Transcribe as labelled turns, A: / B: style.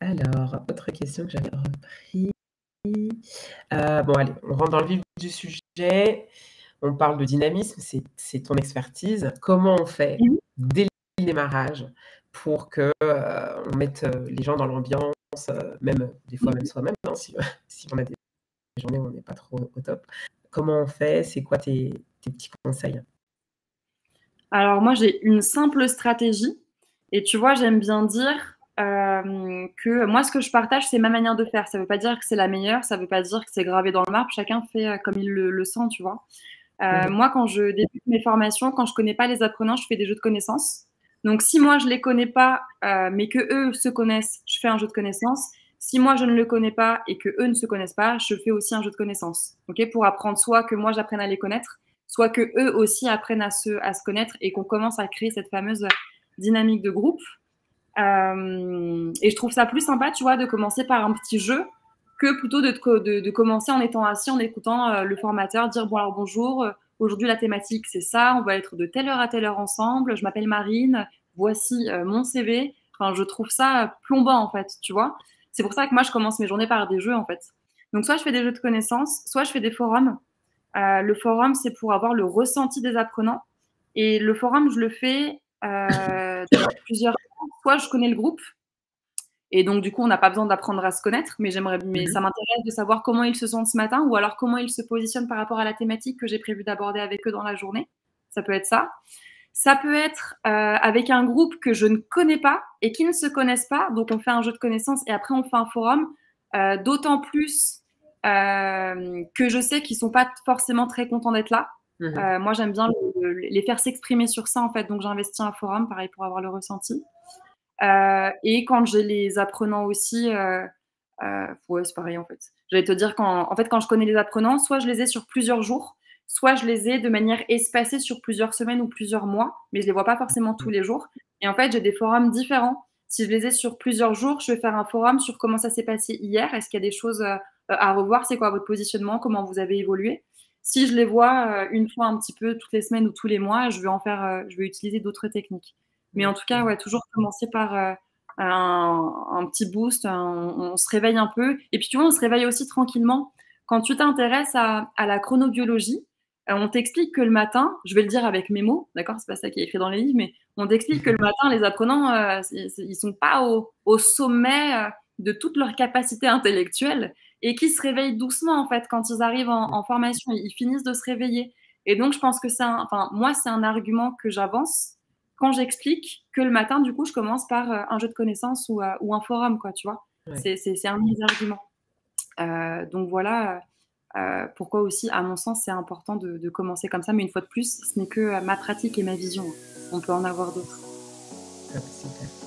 A: Alors, autre question que j'avais repris. Bon, allez, on rentre dans le vif du sujet. On parle de dynamisme, c'est ton expertise. Comment on fait
B: Mmh.
A: dès le démarrage pour que, on mette, les gens dans l'ambiance, même des fois même soi-même, hein, si on a des journées où on n'est pas trop au top. Comment on fait? C'est quoi tes petits conseils?
B: Alors moi, j'ai une simple stratégie et tu vois, j'aime bien dire, que moi, ce que je partage, c'est ma manière de faire. Ça veut pas dire que c'est la meilleure, ça veut pas dire que c'est gravé dans le marbre. Chacun fait, comme il le sent, tu vois?
A: Mmh.
B: Moi, quand je débute mes formations, quand je connais pas les apprenants, je fais des jeux de connaissances. Donc si moi, je les connais pas, mais qu'eux se connaissent, je fais un jeu de connaissances. Si moi, je ne le connais pas et qu'eux ne se connaissent pas, je fais aussi un jeu de connaissances, OK? Pour apprendre soit que moi, j'apprenne à les connaître, soit qu'eux aussi apprennent à se connaître et qu'on commence à créer cette fameuse dynamique de groupe. Et je trouve ça plus sympa, tu vois, de commencer par un petit jeu que plutôt de commencer en étant assis, en écoutant le formateur dire bon alors bonjour, aujourd'hui la thématique c'est ça, on va être de telle heure à telle heure ensemble, je m'appelle Marine, voici mon CV. Enfin, je trouve ça plombant en fait, tu vois. C'est pour ça que moi je commence mes journées par des jeux en fait. Donc soit je fais des jeux de connaissances, soit je fais des forums. Le forum c'est pour avoir le ressenti des apprenants. Et le forum je le fais dans plusieurs soit je connais le groupe et donc du coup on n'a pas besoin d'apprendre à se connaître, mais
A: Mmh.
B: ça m'intéresse de savoir comment ils se sentent ce matin ou alors comment ils se positionnent par rapport à la thématique que j'ai prévu d'aborder avec eux dans la journée. Ça peut être ça. Ça peut être avec un groupe que je ne connais pas et qui ne se connaissent pas, donc on fait un jeu de connaissances et après on fait un forum. D'autant plus que je sais qu'ils sont pas forcément très contents d'être là.
A: Mmh.
B: Moi j'aime bien les faire s'exprimer sur ça en fait, donc j'investis un forum, pareil pour avoir le ressenti. Et quand j'ai les apprenants aussi, ouais, c'est pareil en fait. J'allais te dire quand je connais les apprenants, soit je les ai sur plusieurs jours, soit je les ai de manière espacée sur plusieurs semaines ou plusieurs mois, mais je les vois pas forcément tous les jours. Et en fait, j'ai des forums différents. Si je les ai sur plusieurs jours, je vais faire un forum sur comment ça s'est passé hier. Est-ce qu'il y a des choses à revoir? C'est quoi votre positionnement? Comment vous avez évolué? Si je les vois une fois un petit peu toutes les semaines ou tous les mois, je vais utiliser d'autres techniques. Mais en tout cas, ouais, toujours commencer par un petit boost, on se réveille un peu. Et puis tu vois, on se réveille aussi tranquillement. Quand tu t'intéresses à la chronobiologie, on t'explique que le matin, je vais le dire avec mes mots, d'accord, c'est pas ça qui est écrit dans les livres, mais on t'explique que le matin, les apprenants, ils sont pas au sommet de toute leur capacité intellectuelle et qu'ils se réveillent doucement en fait quand ils arrivent en formation, ils finissent de se réveiller. Et donc je pense que enfin moi c'est un argument que j'avance quand j'explique que le matin, du coup, je commence par un jeu de connaissances ou un forum, quoi, tu vois.
A: Ouais.
B: C'est un de mes arguments. Donc voilà pourquoi aussi, à mon sens, c'est important de commencer comme ça. Mais une fois de plus, ce n'est que ma pratique et ma vision. On peut en avoir d'autres.
A: Top, super.